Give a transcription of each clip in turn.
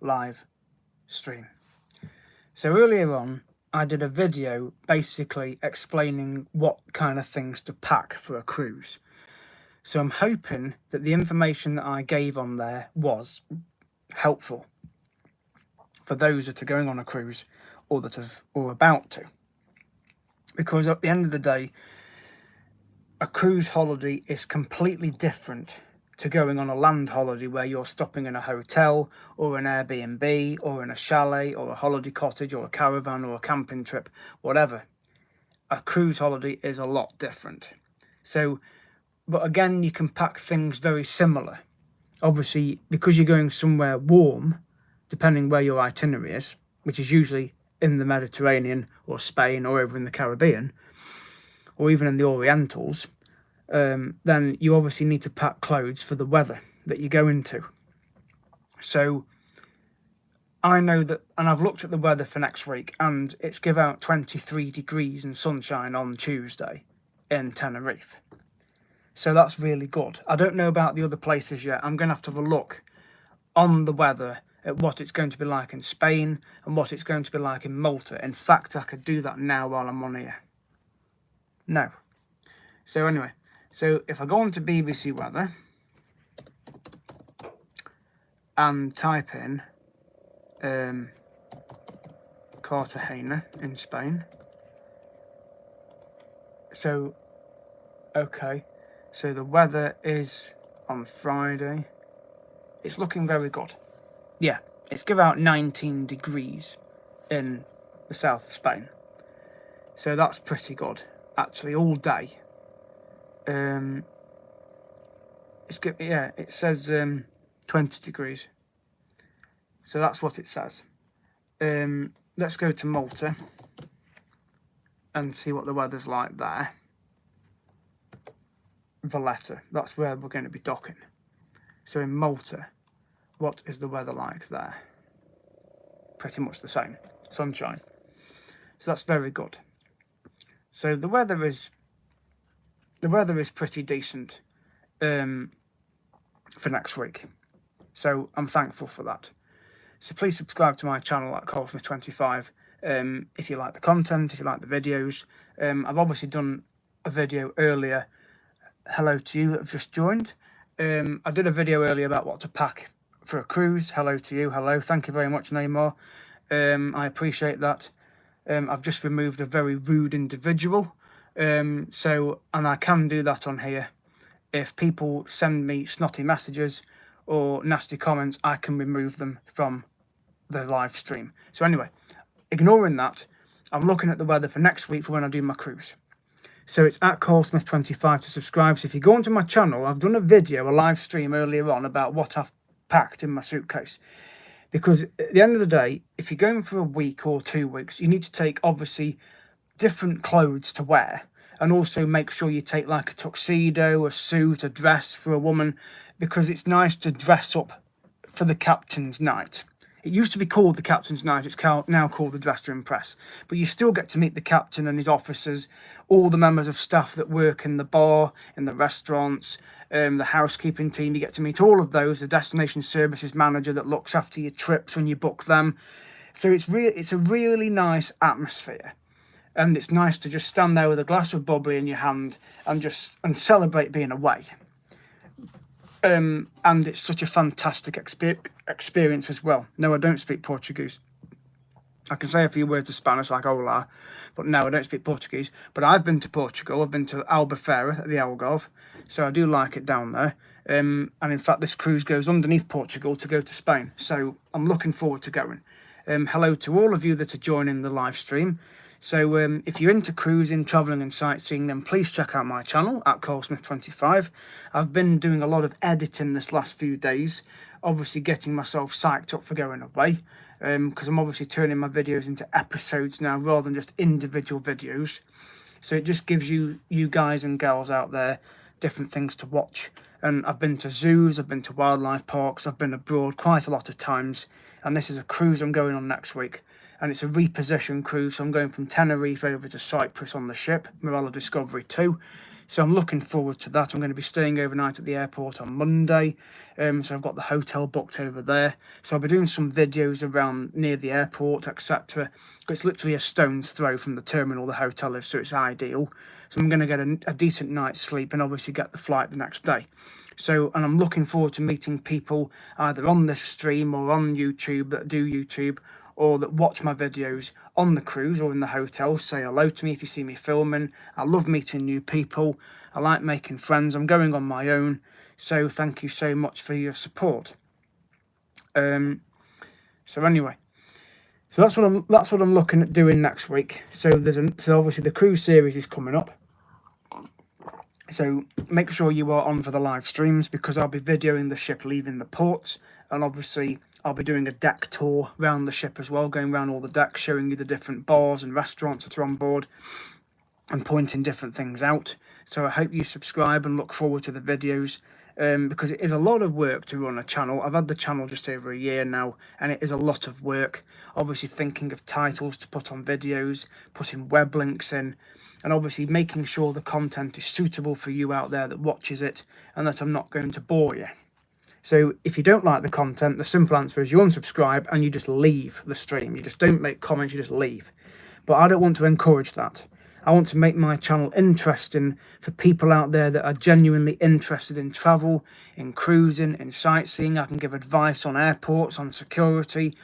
live stream. So earlier on, I did a video basically explaining what kind of things to pack for a cruise. So I'm hoping that the information that I gave on there was helpful for those that are going on a cruise or that have or about to. Because at the end of the day, a cruise holiday is completely different to going on a land holiday where you're stopping in a hotel or an Airbnb or in a chalet or a holiday cottage or a caravan or a camping trip, whatever. A cruise holiday is a lot different. So, but again, you can pack things very similar. Obviously, because you're going somewhere warm, depending where your itinerary is, which is usually in the Mediterranean or Spain or over in the Caribbean, or even in the Orientals, then you obviously need to pack clothes for the weather that you go into. So I know that, and I've looked at the weather for next week, and it's give out 23 degrees and sunshine on Tuesday in Tenerife. So that's really good. I don't know about the other places yet. I'm going to have a look on the weather at what it's going to be like in Spain and what it's going to be like in Malta. In fact, I could do that now while I'm on here. No. So anyway, so if I go on to BBC Weather and type in Cartagena in Spain. So, okay, so the weather is on Friday. It's looking very good. Yeah, it's give out 19 degrees in the south of Spain. So that's pretty good, actually, all day. It says 20 degrees. So that's what it says. Let's go to Malta and see what the weather's like there. Valletta, that's where we're going to be docking. So in Malta, what is the weather like there? Pretty much the same, sunshine. So that's very good. So the weather is pretty decent for next week. So I'm thankful for that. So please subscribe to my channel at ColeSmith25 if you like the content, if you like the videos. I've obviously done a video earlier. Hello to you that have just joined. I did a video earlier about what to pack for a cruise. Hello to you. Hello. Thank you very much, Neymar. I appreciate that. I've just removed a very rude individual. And I can do that on here. If people send me snotty messages or nasty comments, I can remove them from the live stream. So anyway, ignoring that, I'm looking at the weather for next week for when I do my cruise. So it's at ColeSmith25 to subscribe. So if you go onto my channel, I've done a video, a live stream earlier on about what I've packed in my suitcase. Because at the end of the day, if you're going for a week or 2 weeks, you need to take obviously different clothes to wear. And also make sure you take like a tuxedo, a suit, a dress for a woman, because it's nice to dress up for the captain's night. It used to be called the captain's night, it's now called the dress to impress. But you still get to meet the captain and his officers, all the members of staff that work in the bar, in the restaurants, the housekeeping team. You get to meet all of those, the destination services manager that looks after your trips when you book them. So it's a really nice atmosphere. And it's nice to just stand there with a glass of bubbly in your hand and celebrate being away. And it's such a fantastic experience as well. No, I don't speak Portuguese. I can say a few words of Spanish like hola, but no, I don't speak Portuguese. But I've been to Portugal. I've been to Albufeira at the Algarve, so I do like it down there. And in fact, this cruise goes underneath Portugal to go to Spain. So I'm looking forward to going. Hello to all of you that are joining the live stream. So if you're into cruising, travelling and sightseeing, then please check out my channel at ColeSmith25. I've been doing a lot of editing this last few days, obviously getting myself psyched up for going away, because I'm obviously turning my videos into episodes now rather than just individual videos. So it just gives you guys and girls out there different things to watch. And I've been to zoos, I've been to wildlife parks, I've been abroad quite a lot of times, and this is a cruise I'm going on next week. And it's a reposition cruise, so I'm going from Tenerife over to Cyprus on the ship, Morella Discovery 2. So I'm looking forward to that. I'm going to be staying overnight at the airport on Monday. So I've got the hotel booked over there. So I'll be doing some videos around near the airport, etc. It's literally a stone's throw from the terminal the hotel is, so it's ideal. So I'm going to get a decent night's sleep and obviously get the flight the next day. So, and I'm looking forward to meeting people either on this stream or on YouTube that do YouTube, or that watch my videos on the cruise or in the hotel. Say hello to me if you see me filming. I love meeting new people. I like making friends. I'm going on my own. So thank you so much for your support. So anyway, so that's what I'm looking at doing next week. So so obviously the cruise series is coming up. So make sure you are on for the live streams, because I'll be videoing the ship leaving the port, and obviously I'll be doing a deck tour around the ship as well, going around all the decks, showing you the different bars and restaurants that are on board and pointing different things out. So I hope you subscribe and look forward to the videos, because it is a lot of work to run a channel. I've had the channel just over a year now, and it is a lot of work. Obviously thinking of titles to put on videos, putting web links in, and obviously making sure the content is suitable for you out there that watches it, and that I'm not going to bore you. So if you don't like the content, the simple answer is you unsubscribe and you just leave the stream. You just don't make comments, you just leave. But I don't want to encourage that. I want to make my channel interesting for people out there that are genuinely interested in travel, in cruising, in sightseeing. I can give advice on airports, on security,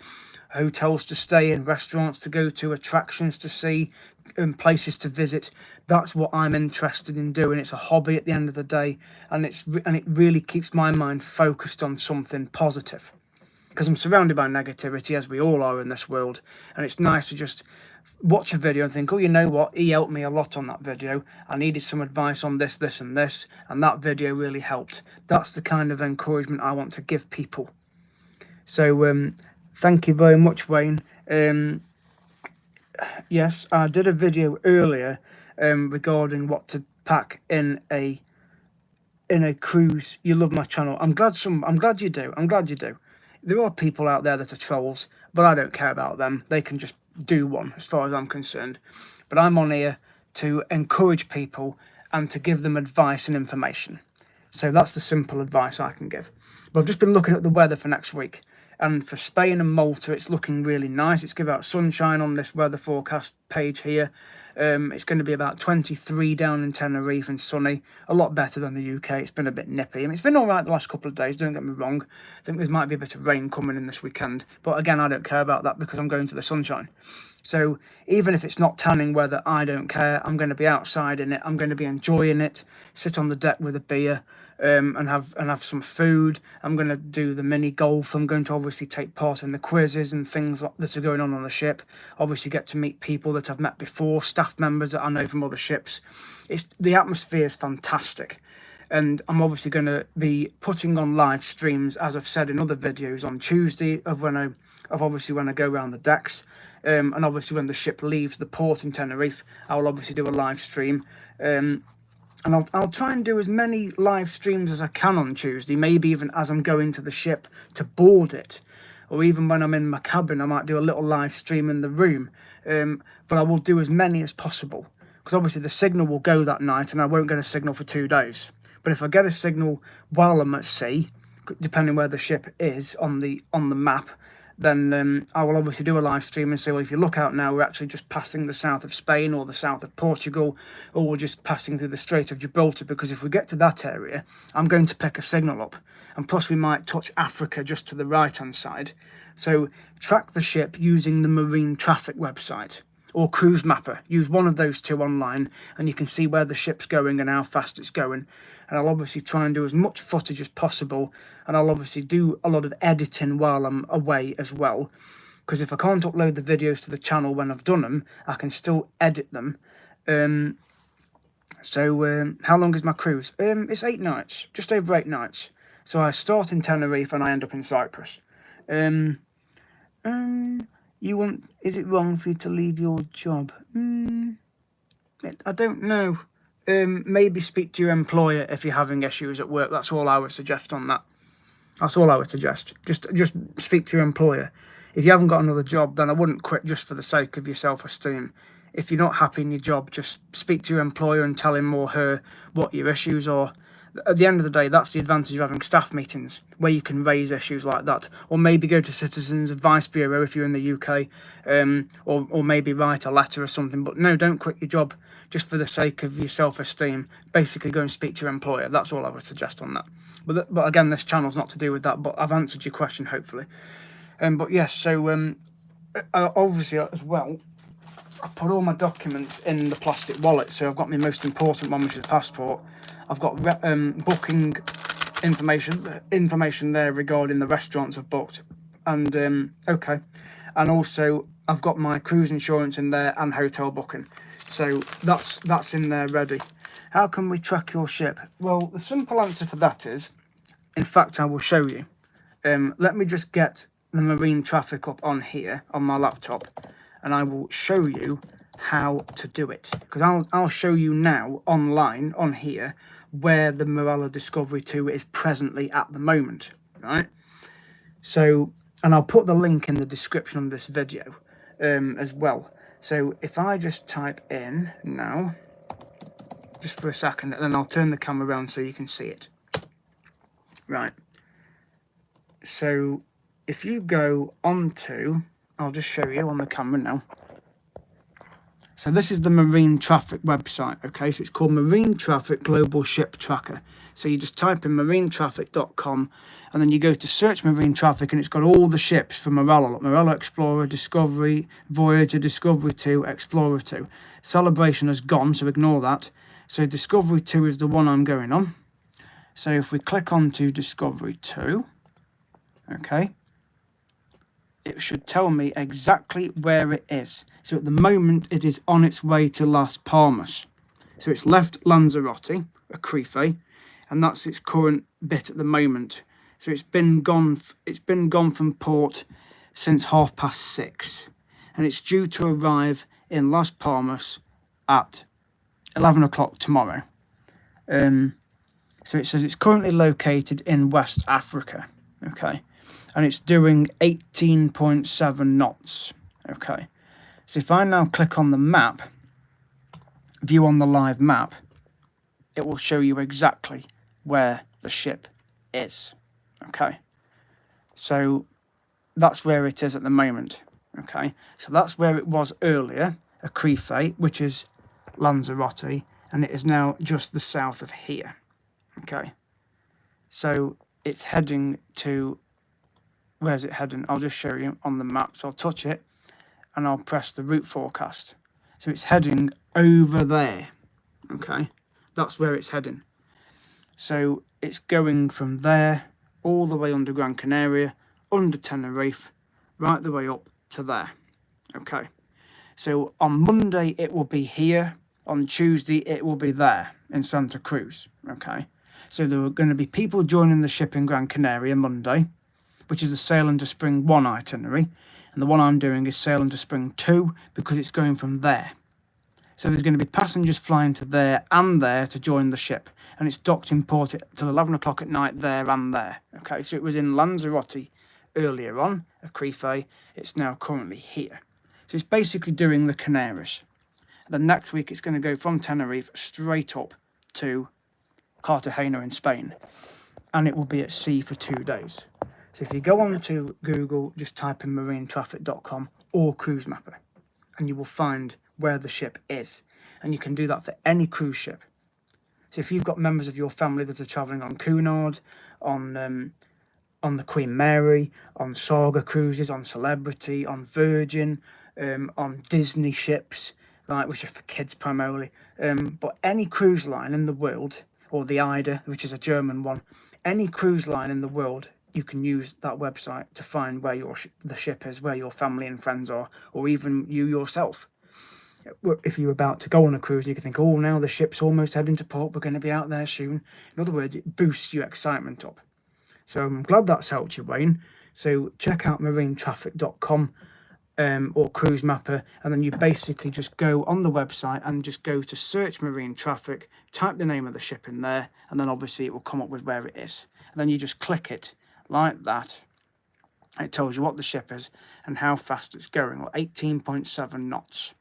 hotels to stay in, restaurants to go to, attractions to see, and places to visit. That's what I'm interested in doing. It's a hobby at the end of the day, and it really keeps my mind focused on something positive, because I'm surrounded by negativity, as we all are in this world, and it's nice to just watch a video and think, oh, you know what, he helped me a lot on that video. I needed some advice on this, this and this, and that video really helped. That's the kind of encouragement I want to give people. So thank you very much, Wayne. Yes, I did a video earlier regarding what to pack in a cruise. You love my channel. I'm glad you do. There are people out there that are trolls, but I don't care about them. They can just do one, as far as I'm concerned. But I'm on here to encourage people and to give them advice and information. So that's the simple advice I can give. But I've just been looking at the weather for next week. And for Spain and Malta, it's looking really nice. It's given out sunshine on this weather forecast page here. It's going to be about 23 down in Tenerife and sunny. A lot better than the UK. It's been a bit nippy. I mean, it's been all right the last couple of days, don't get me wrong. I think there might be a bit of rain coming in this weekend. But again, I don't care about that because I'm going to the sunshine. So even if it's not tanning weather, I don't care. I'm going to be outside in it. I'm going to be enjoying it. Sit on the deck with a beer. And have some food. I'm going to do the mini golf. I'm going to obviously take part in the quizzes and things that are going on the ship. Obviously get to meet people that I've met before, staff members that I know from other ships. The atmosphere is fantastic. And I'm obviously going to be putting on live streams, as I've said in other videos, on Tuesday of when I go around the decks. And obviously when the ship leaves the port in Tenerife, I will obviously do a live stream. And I'll try and do as many live streams as I can on Tuesday, maybe even as I'm going to the ship to board it. Or even when I'm in my cabin, I might do a little live stream in the room. But I will do as many as possible. Because obviously the signal will go that night and I won't get a signal for 2 days. But if I get a signal while I'm at sea, depending where the ship is on the map, then I will obviously do a live stream and say, well, if you look out now, we're actually just passing the south of Spain or the south of Portugal, or we're just passing through the Strait of Gibraltar, because if we get to that area, I'm going to pick a signal up. And plus we might touch Africa just to the right-hand side. So track the ship using the Marine Traffic website or Cruise Mapper. Use one of those two online and you can see where the ship's going and how fast it's going. And I'll obviously try and do as much footage as possible, and I'll obviously do a lot of editing while I'm away as well, because if I can't upload the videos to the channel when I've done them, I can still edit them. So how long is my cruise? It's 8 nights, just over 8 nights. So I start in Tenerife and I end up in Cyprus. Is it wrong for you to leave your job? I don't know. Maybe speak to your employer if you're having issues at work. That's all I would suggest on that. That's all I would suggest. Just speak to your employer. If you haven't got another job, then I wouldn't quit just for the sake of your self-esteem. if you're not happy in your job, just speak to your employer and tell him or her what your issues are. At the end of the day, that's the advantage of having staff meetings where you can raise issues like that, or maybe go to Citizens Advice Bureau if you're in the UK, or maybe write a letter or something. But no, don't quit your job just for the sake of your self-esteem. Basically, go and speak to your employer. That's all I would suggest on that. But again, this channel's not to do with that. But I've answered your question hopefully. But yes, so obviously as well, I put all my documents in the plastic wallet. So I've got my most important one, which is the passport. I've got booking information there regarding the restaurants I've booked, and and also I've got my cruise insurance in there and hotel booking. So that's in there ready. How can we track your ship? Well, the simple answer to that is, in fact, I will show you. Let me just get the marine traffic up on here on my laptop, and I will show you how to do it, because I'll show you now online on here where the Marella Discovery 2 is presently at the moment, right? So, and I'll put the link in the description of this video as well. So if I just type in now, just for a second, and then I'll turn the camera around so you can see it. Right. So if you go onto, I'll just show you on the camera now. So this is the Marine Traffic website, okay? So it's called Marine Traffic Global Ship Tracker. So you just type in marinetraffic.com, and then you go to search Marine Traffic, and it's got all the ships for Marella, like Marella Explorer, Discovery, Voyager, Discovery 2, Explorer 2. Celebration has gone, so ignore that. So Discovery 2 is the one I'm going on. So if we click onto Discovery 2, okay, it should tell me exactly where it is. So at the moment, it is on its way to Las Palmas. So it's left Lanzarote, Acrife, and that's its current bit at the moment. So it's been gone from port since 6:30, and it's due to arrive in Las Palmas at 11 o'clock tomorrow. So it says it's currently located in West Africa, okay? And it's doing 18.7 knots, okay? So if I now click on the map, view on the live map, it will show you exactly where the ship is, okay? So that's where it is at the moment, okay? So that's where it was earlier, Acrife, which is Lanzarote, and it is now just the south of here, okay? So it's heading to, where's it heading? I'll just show you on the map. So I'll touch it and I'll press the route forecast. So it's heading over there, okay? That's where it's heading. So it's going from there all the way under Gran Canaria, under Tenerife, right the way up to there, okay? So on Monday it will be here, on Tuesday it will be there in Santa Cruz, okay? So there are going to be people joining the ship in Gran Canaria Monday, which is the Sail into Spring 1 itinerary, and the one I'm doing is Sail into Spring 2 because it's going from there. So there's going to be passengers flying to there and there to join the ship, and it's docked in port till 11 o'clock at night there and there. Okay, so it was in Lanzarote earlier on, Acrife, it's now currently here. So it's basically doing the Canaries. Then next week it's going to go from Tenerife straight up to Cartagena in Spain, and it will be at sea for 2 days. So if you go on to Google, just type in marinetraffic.com or Cruise Mapper, and you will find where the ship is. And you can do that for any cruise ship. So if you've got members of your family that are travelling on Cunard, on the Queen Mary, on Saga Cruises, on Celebrity, on Virgin, on Disney ships, like, which are for kids primarily, but any cruise line in the world, or the Ida, which is a German one, any cruise line in the world, you can use that website to find where the ship is, where your family and friends are, or even you yourself. If you're about to go on a cruise and you can think, oh, now the ship's almost heading to port, we're going to be out there soon. In other words, it boosts your excitement up. So I'm glad that's helped you, Wayne. So check out marinetraffic.com or Cruise Mapper, and then you basically just go on the website and just go to search marine traffic, type the name of the ship in there, and then obviously it will come up with where it is. And then you just click it like that. It tells you what the ship is and how fast it's going, or 18.7 knots.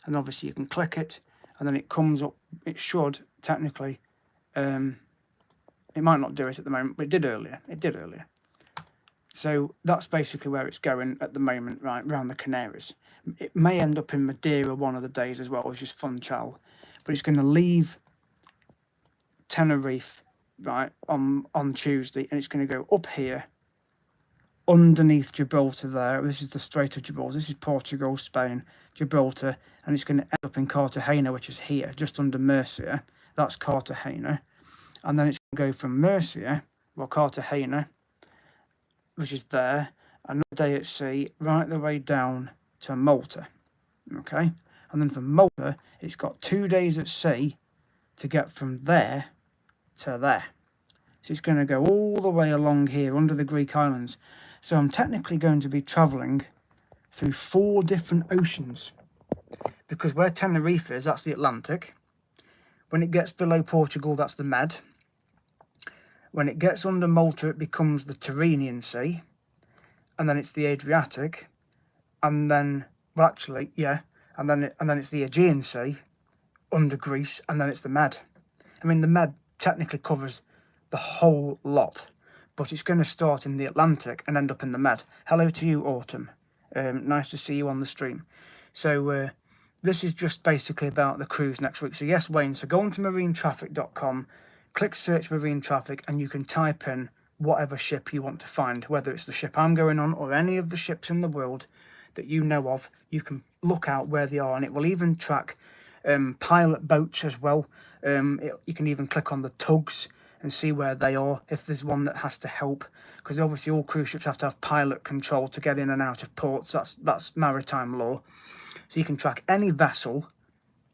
and obviously you can click it, and then it comes up. It should technically, it might not do it at the moment, but it did earlier. It did earlier. So that's basically where it's going at the moment, right, around the Canaries. It may end up in Madeira one of the days as well, which is Funchal, but it's going to leave Tenerife, right, on Tuesday, and it's going to go up here, underneath Gibraltar there. This is the Strait of Gibraltar. This is Portugal, Spain, Gibraltar, and it's going to end up in Cartagena, which is here, just under Murcia. That's Cartagena. And then it's going to go from Murcia, well, Cartagena, which is there, another day at sea, right the way down to Malta. Okay? And then from Malta, it's got 2 days at sea to get from there to there. So it's going to go all the way along here under the Greek islands. So I'm technically going to be travelling through 4 different oceans. Because where Tenerife is, that's the Atlantic. When it gets below Portugal, that's the Med. When it gets under Malta, it becomes the Tyrrhenian Sea. And then it's the Adriatic. And then, well, actually, yeah. And then it's the Aegean Sea under Greece. And then it's the Med. I mean, the Med technically covers the whole lot. But it's going to start in the Atlantic and end up in the Med. Hello to you, Autumn. Nice to see you on the stream. So this is just basically about the cruise next week. So yes, Wayne, so go on to marinetraffic.com, click search marine traffic, and you can type in whatever ship you want to find, whether it's the ship I'm going on or any of the ships in the world that you know of. You can look out where they are, and it will even track pilot boats as well. You can even click on the tugs and see where they are, if there's one that has to help, because obviously all cruise ships have to have pilot control to get in and out of ports. That's maritime law. So you can track any vessel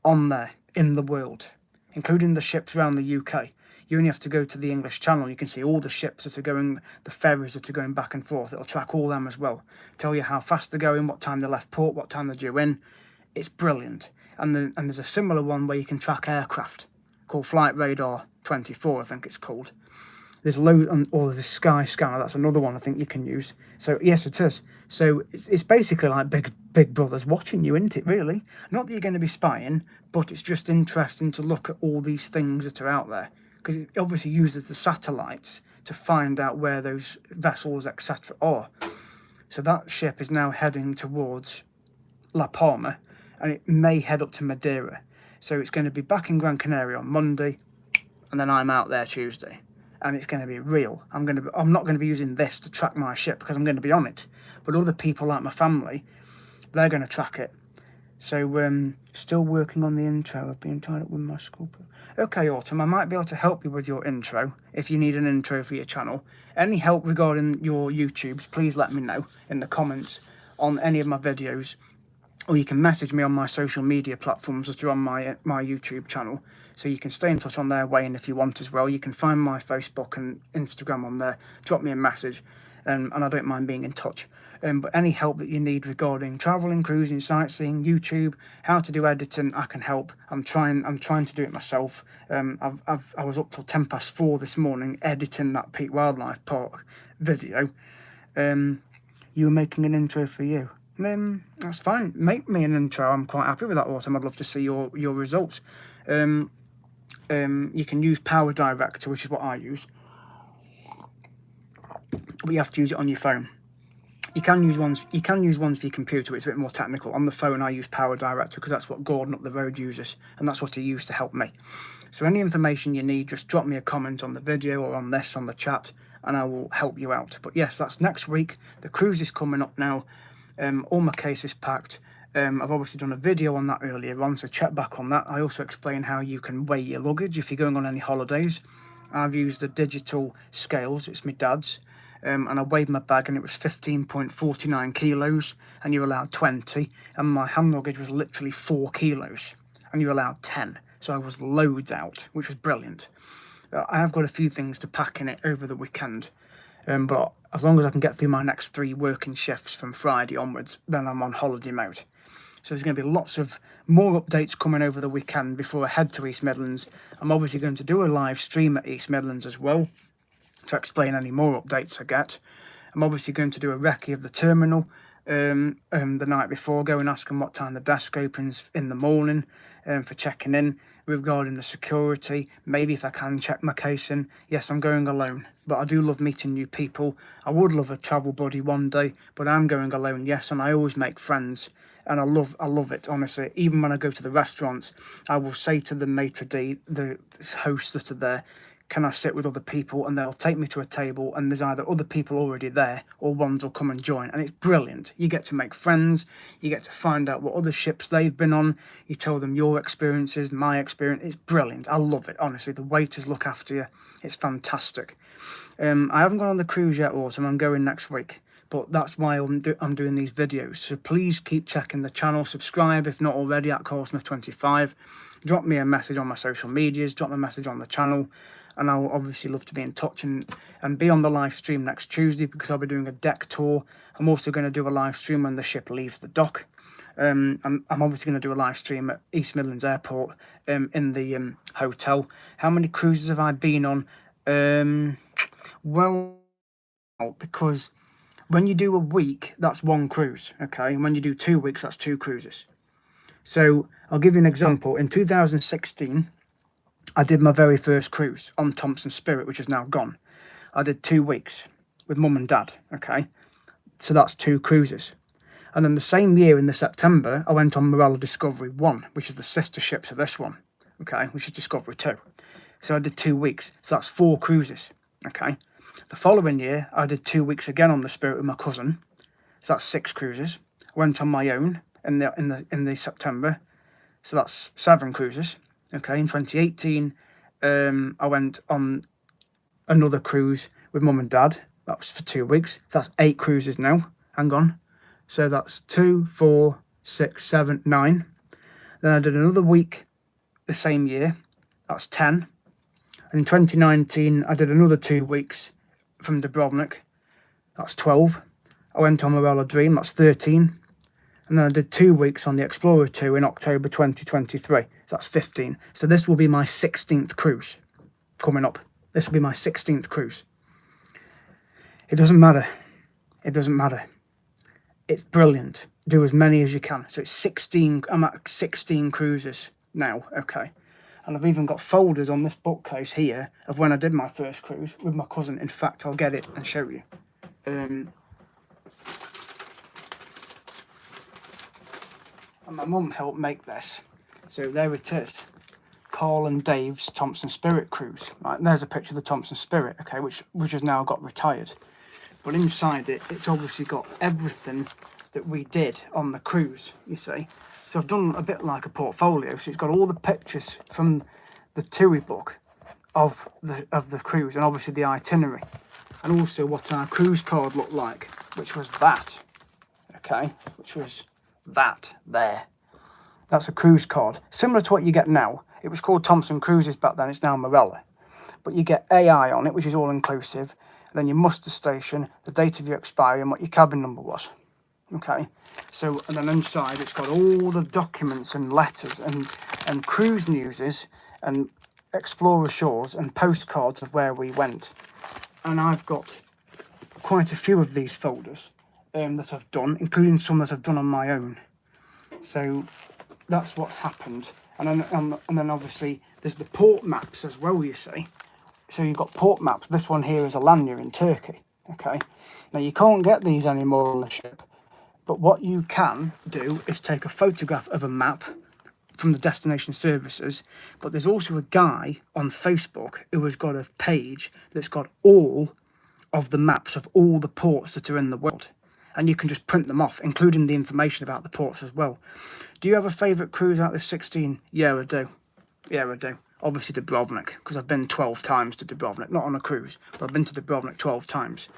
on there in the world, including the ships around the UK. You only have to go to the English Channel. You can see all the ships that are going, the ferries that are going back and forth. It'll track all them as well. Tell you how fast they're going, what time they left port, what time they're due in. It's brilliant. And there's a similar one where you can track aircraft called Flight Radar 24, I think it's called. There's there's a Sky Scanner. That's another one I think you can use. So yes, it is. So it's basically like Big Brother's watching you, isn't it? Really, not that you're going to be spying, but it's just interesting to look at all these things that are out there, because it obviously uses the satellites to find out where those vessels, etc., are. So that ship is now heading towards La Palma, and it may head up to Madeira. So it's going to be back in Gran Canaria on Monday, and then I'm out there Tuesday. And it's going to be real. I'm not going to be using this to track my ship because I'm going to be on it. But other people like my family, they're going to track it. So still working on the intro. I've been tied up with my school. Okay, Autumn, I might be able to help you with your intro if you need an intro for your channel. Any help regarding your YouTubes, please let me know in the comments on any of my videos. Or you can message me on my social media platforms that are on my YouTube channel. So you can stay in touch on there, Wayne, if you want as well. You can find my Facebook and Instagram on there. Drop me a message, and I don't mind being in touch. But any help that you need regarding travelling, cruising, sightseeing, YouTube, how to do editing, I can help. I'm trying to do it myself. I was up till 4:10 this morning editing that Peak Wildlife Park video. You were making an intro for you. That's fine. Make me an intro. I'm quite happy with that, Autumn. I'd love to see your results. You can use Power Director, which is what I use, but you have to use it on your phone. You can use ones for your computer, it's a bit more technical. On the phone, I use Power Director because that's what Gordon up the road uses, and that's what he used to help me. So any information you need, just drop me a comment on the video or on this, on the chat, and I will help you out. But yes, that's next week. The cruise is coming up now. All my case is packed. I've obviously done a video on that earlier on, so check back on that. I also explain how you can weigh your luggage if you're going on any holidays. I've used the digital scales, it's my dad's, and I weighed my bag and it was 15.49 kilos, and you're allowed 20, and my hand luggage was literally 4 kilos, and you're allowed 10, so I was loads out, which was brilliant. I have got a few things to pack in it over the weekend, but as long as I can get through my next 3 working shifts from Friday onwards, then I'm on holiday mode. So there's going to be lots of more updates coming over the weekend before I head to East Midlands. I'm obviously going to do a live stream at East Midlands as well to explain any more updates I get. I'm obviously going to do a recce of the terminal, the night before. Go and ask them what time the desk opens in the morning for checking in. Regarding the security, maybe if I can check my case in. Yes, I'm going alone, but I do love meeting new people. I would love a travel buddy one day, but I'm going alone, yes, and I always make friends. And I love it, honestly. Even when I go to the restaurants, I will say to the maitre d', the hosts that are there, can I sit with other people? And they'll take me to a table, and there's either other people already there or ones will come and join. And it's brilliant. You get to make friends. You get to find out what other ships they've been on. You tell them your experiences, my experience. It's brilliant. I love it, honestly. The waiters look after you. It's fantastic. I haven't gone on the cruise yet, Autumn. I'm going next week. But that's why I'm doing these videos. So please keep checking the channel. Subscribe if not already at CoralSmith25. Drop me a message on my social medias. Drop me a message on the channel. And I'll obviously love to be in touch and be on the live stream next Tuesday, because I'll be doing a deck tour. I'm also going to do a live stream when the ship leaves the dock. I'm obviously going to do a live stream at East Midlands Airport in the hotel. How many cruises have I been on? Well, because when you do a week, that's one cruise, okay? And when you do 2 weeks, that's 2 cruises. So I'll give you an example. In 2016... I did my very first cruise on Thompson Spirit, which is now gone. I did 2 weeks with mum and dad, okay? So that's 2 cruises. And then the same year in the September, I went on Morella Discovery 1, which is the sister ship to this one, okay? Which is Discovery 2. So I did 2 weeks. So that's 4 cruises, okay? The following year, I did 2 weeks again on the Spirit with my cousin. So that's 6 cruises. I went on my own in the September. So that's 7 cruises. Okay, in 2018, I went on another cruise with mum and dad. That was for 2 weeks. So that's 8 cruises now. Hang on. So that's 2, 4, 6, 7, 9. Then I did another week the same year. That's 10. And in 2019, I did another 2 weeks from Dubrovnik. That's 12. I went on Morella Dream. That's 13. And then I did 2 weeks on the Explorer 2 in October 2023. So that's 15. So this will be my 16th cruise coming up. This will be my 16th cruise. It doesn't matter. It doesn't matter. It's brilliant. Do as many as you can. So it's 16. I'm at 16 cruises now. Okay. And I've even got folders on this bookcase here of when I did my first cruise with my cousin. In fact, I'll get it and show you. And my mum helped make this. So there it is. Carl and Dave's Thompson Spirit cruise. Right, there's a picture of the Thompson Spirit, okay, which has now got retired. But inside it, it's obviously got everything that we did on the cruise, you see. So I've done a bit like a portfolio. So it's got all the pictures from the TUI book of the cruise, and obviously the itinerary, and also what our cruise card looked like, which was that, okay, which was that there. That's a cruise card, similar to what you get now. It was called Thompson Cruises back then. It's now Morella, but you get AI on it, which is all inclusive, and then your muster station, the date of your expiry, and what your cabin number was. Okay, so and then inside it's got all the documents and letters and cruise newses and Explorer Shores and postcards of where we went. And I've got quite a few of these folders that I've done, including some that I've done on my own. So that's what's happened. And then obviously there's the port maps as well, you see. So you've got port maps. This one here is Alanya in Turkey. Okay, now you can't get these anymore on the ship, but what you can do is take a photograph of a map from the destination services. But there's also a guy on Facebook who has got a page that's got all of the maps of all the ports that are in the world, and you can just print them off, including the information about the ports as well. Do you have a favourite cruise out of the 16? Yeah, I do. Yeah, I do. Obviously Dubrovnik, because I've been 12 times to Dubrovnik, not on a cruise, but I've been to Dubrovnik 12 times.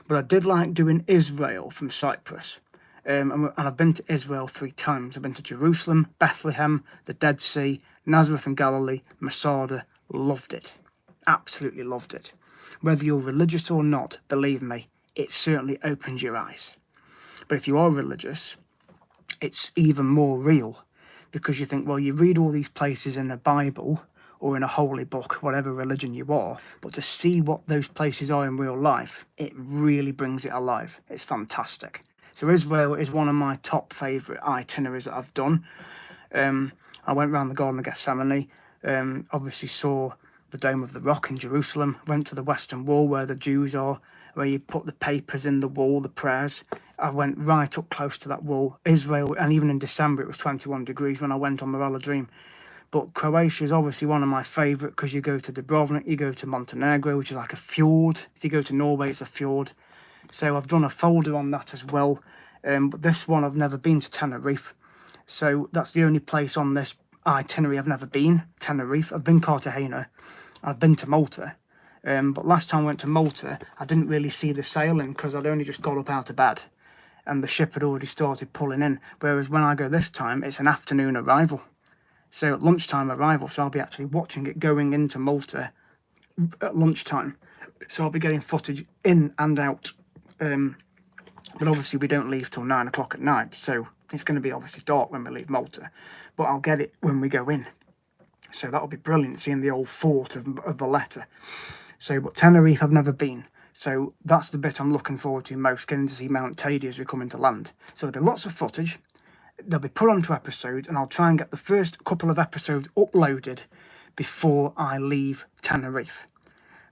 But I did like doing Israel from Cyprus. And I've been to Israel 3 times. I've been to Jerusalem, Bethlehem, the Dead Sea, Nazareth and Galilee, Masada. Loved it. Absolutely loved it. Whether you're religious or not, believe me, it certainly opens your eyes. But if you are religious, it's even more real, because you think, well, you read all these places in the Bible or in a holy book, whatever religion you are, but to see what those places are in real life, it really brings it alive. It's fantastic. So Israel is one of my top favourite itineraries that I've done. I went around the Garden of Gethsemane, obviously saw the Dome of the Rock in Jerusalem, went to the Western Wall where the Jews are, where you put the papers in the wall, the prayers. I went right up close to that wall. Israel, and even in December it was 21 degrees when I went on Morella Dream. But Croatia is obviously one of my favourite because you go to Dubrovnik, you go to Montenegro, which is like a fjord. If you go to Norway, it's a fjord. So I've done a folder on that as well. But this one, I've never been to Tenerife. So that's the only place on this itinerary I've never been, Tenerife. I've been Cartagena, I've been to Malta. But last time I went to Malta, I didn't really see the sailing because I'd only just got up out of bed and the ship had already started pulling in. Whereas when I go this time, it's an afternoon arrival. So at lunchtime arrival, so I'll be actually watching it going into Malta at lunchtime. So I'll be getting footage in and out. But obviously we don't leave till 9 o'clock at night, so it's going to be obviously dark when we leave Malta. But I'll get it when we go in. So that'll be brilliant, seeing the old fort of Valletta. So, but Tenerife I've never been. So that's the bit I'm looking forward to most, getting to see Mount Teide as we come into land. So there'll be lots of footage. They'll be put onto episodes, and I'll try and get the first couple of episodes uploaded before I leave Tenerife.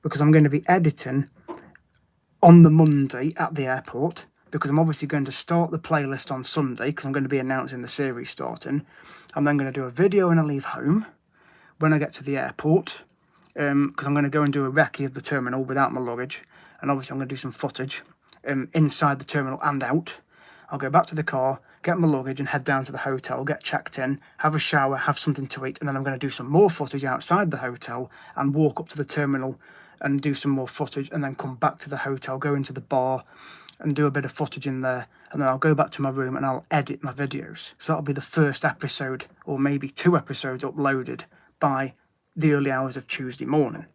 Because I'm going to be editing on the Monday at the airport, because I'm obviously going to start the playlist on Sunday, because I'm going to be announcing the series starting. I'm then going to do a video when I leave home, when I get to the airport, because I'm going to go and do a recce of the terminal without my luggage, and obviously I'm going to do some footage inside the terminal and out. I'll go back to the car, get my luggage and head down to the hotel, get checked in, have a shower, have something to eat, and then I'm going to do some more footage outside the hotel and walk up to the terminal and do some more footage, and then come back to the hotel, go into the bar and do a bit of footage in there, and then I'll go back to my room and I'll edit my videos. So that'll be the first episode, or maybe 2 episodes uploaded by the early hours of Tuesday morning.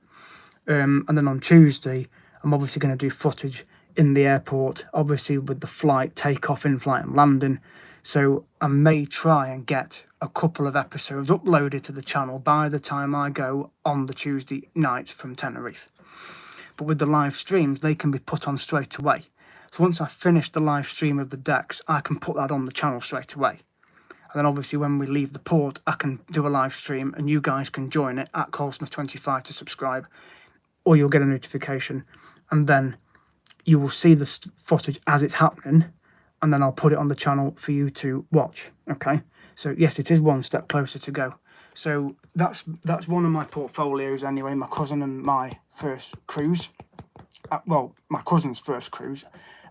And then on Tuesday, I'm obviously going to do footage in the airport, obviously with the flight, takeoff, in-flight and landing. So I may try and get a couple of episodes uploaded to the channel by the time I go on the Tuesday night from Tenerife. But with the live streams, they can be put on straight away. So once I finish the live stream of the decks, I can put that on the channel straight away. And then obviously when we leave the port, I can do a live stream and you guys can join it at CarlSmith25 to subscribe, or you'll get a notification, and then you will see the footage as it's happening, and then I'll put it on the channel for you to watch. Okay, so yes, it is one step closer to go. So that's one of my portfolios anyway, my cousin and my first cruise. Well, my cousin's first cruise.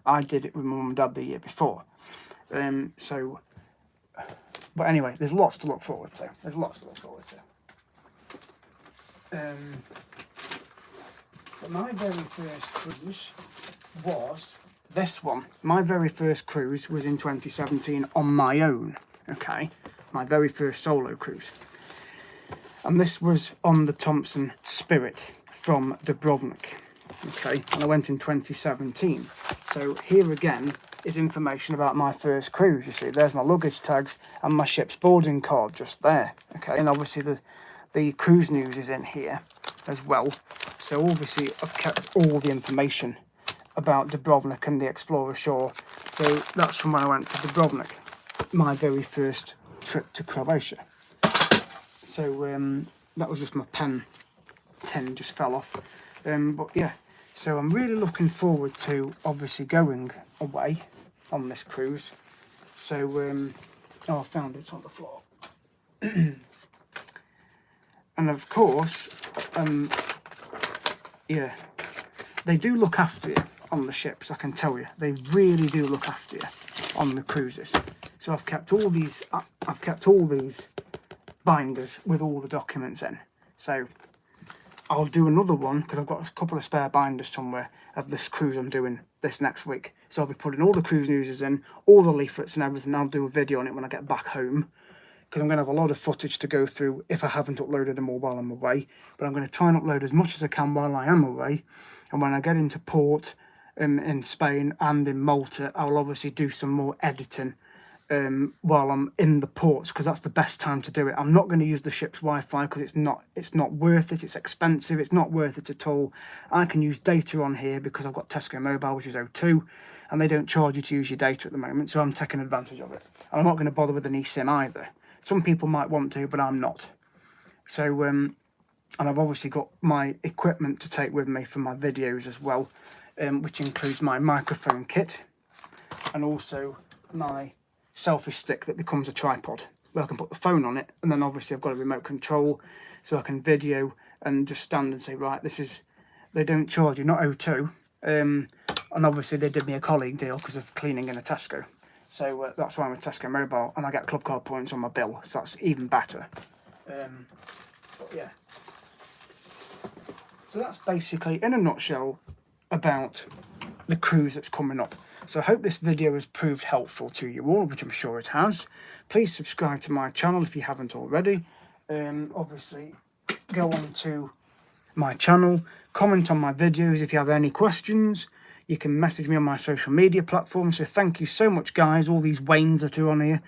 I did it with my mum and dad the year before. But anyway, there's lots to look forward to. But my very first cruise was this one. My very first cruise was in 2017 on my own, okay? My very first solo cruise. And this was on the Thompson Spirit from Dubrovnik, okay? And I went in 2017. So here again is information about my first cruise. You see, there's my luggage tags and my ship's boarding card just there, okay? And obviously the cruise news is in here as well. So obviously I've kept all the information about Dubrovnik and the Explorer Shore. So that's from when I went to Dubrovnik, my very first trip to Croatia. So that was just my pen just fell off. But yeah, so I'm really looking forward to obviously going away on this cruise. So I found it on the floor. And of course, yeah, they do look after you on the ships, I can tell you. They really do look after you on the cruises. So I've kept all these binders with all the documents in. So I'll do another one, because I've got a couple of spare binders somewhere of this cruise I'm doing this next week. So I'll be putting all the cruise news in, all the leaflets and everything. I'll do a video on it when I get back home, because I'm going to have a lot of footage to go through if I haven't uploaded them all while I'm away. But I'm going to try and upload as much as I can while I am away. And when I get into port in Spain and in Malta, I'll obviously do some more editing while I'm in the ports, because that's the best time to do it. I'm not going to use the ship's Wi-Fi because it's not worth it. It's expensive. It's not worth it at all. I can use data on here because I've got Tesco Mobile, which is O2, and they don't charge you to use your data at the moment, so I'm taking advantage of it. And I'm not going to bother with an eSIM either. Some people might want to, but I'm not. So, and I've obviously got my equipment to take with me for my videos as well, which includes my microphone kit and also my selfie stick that becomes a tripod, where I can put the phone on it, and then obviously I've got a remote control so I can video and just stand and say, right, this is, they don't charge you, not O2. And obviously they did me a colleague deal because of cleaning in a Tesco. So that's why I'm with Tesco Mobile, and I get club card points on my bill, so that's even better. But yeah. So that's basically, in a nutshell, about the cruise that's coming up. So I hope this video has proved helpful to you all, which I'm sure it has. Please subscribe to my channel if you haven't already. Obviously, go on to my channel, comment on my videos if you have any questions. You can message me on my social media platforms. So thank you so much, guys. All these Waynes that are on here.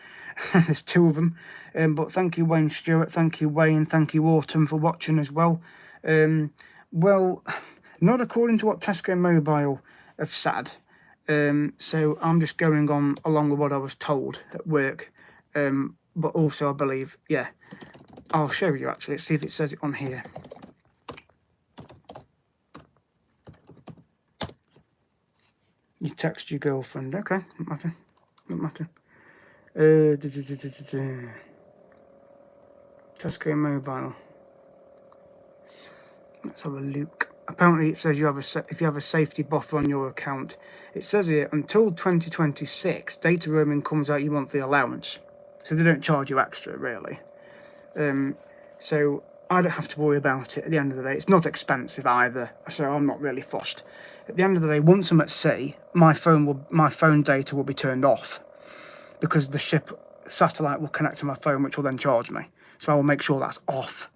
There's 2 of them. But thank you, Wayne Stewart. Thank you, Wayne. Thank you, Autumn, for watching as well. Well, not according to what Tesco Mobile have said. So I'm just going on along with what I was told at work. But also I believe, yeah, I'll show you actually. Let's see if it says it on here. You text your girlfriend. Okay, don't matter. Don't matter. Tesco Mobile. Let's have a look. Apparently it says you have if you have a safety buffer on your account. It says here, until 2026, data roaming comes out your monthly allowance. So they don't charge you extra, really. So I don't have to worry about it at the end of the day. It's not expensive either, so I'm not really fussed. At the end of the day, once I'm at sea, my phone data will be turned off because the ship satellite will connect to my phone, which will then charge me. So I will make sure that's off.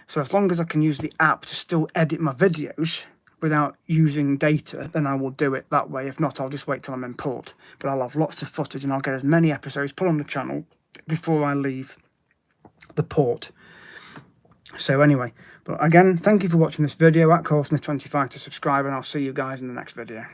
So as long as I can use the app to still edit my videos without using data, then I will do it that way. If not, I'll just wait till I'm in port. But I'll have lots of footage and I'll get as many episodes put on the channel before I leave the port. So anyway, but again, thank you for watching this video. At CarlSmith25 to subscribe, and I'll see you guys in the next video.